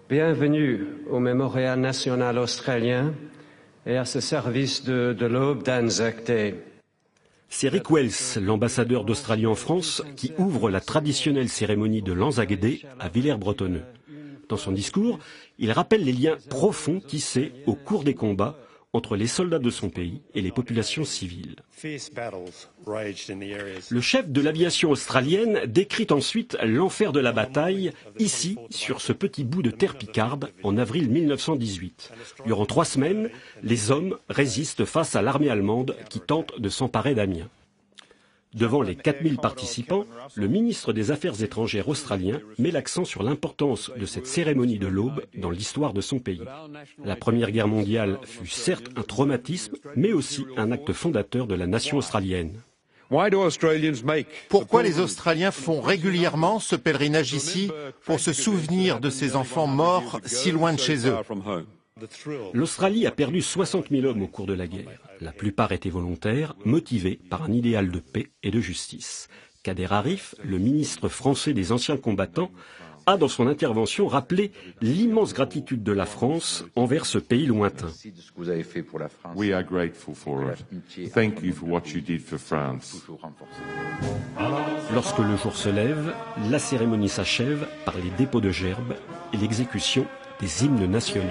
Bienvenue au Mémorial national australien et à ce service de l'Aube d'Anzac Day. C'est Rick Wells, l'ambassadeur d'Australie en France, qui ouvre la traditionnelle cérémonie de l'Anzac Day à Villers-Bretonneux. Dans son discours, il rappelle les liens profonds tissés au cours des combats entre les soldats de son pays et les populations civiles. Le chef de l'aviation australienne décrit ensuite l'enfer de la bataille, ici, sur ce petit bout de terre picarde, en avril 1918. Durant 3 semaines, les hommes résistent face à l'armée allemande qui tente de s'emparer d'Amiens. Devant les 4000 participants, le ministre des Affaires étrangères australien met l'accent sur l'importance de cette cérémonie de l'Aube dans l'histoire de son pays. La Première Guerre mondiale fut certes un traumatisme, mais aussi un acte fondateur de la nation australienne. Pourquoi les Australiens font régulièrement ce pèlerinage ici pour se souvenir de ces enfants morts si loin de chez eux? L'Australie a perdu 60 000 hommes au cours de la guerre. La plupart étaient volontaires, motivés par un idéal de paix et de justice. Kader Arif, le ministre français des anciens combattants, a dans son intervention rappelé l'immense gratitude de la France envers ce pays lointain. We are grateful for it. Thank you for what you did for France. Lorsque le jour se lève, la cérémonie s'achève par les dépôts de gerbes et l'exécution des hymnes nationaux.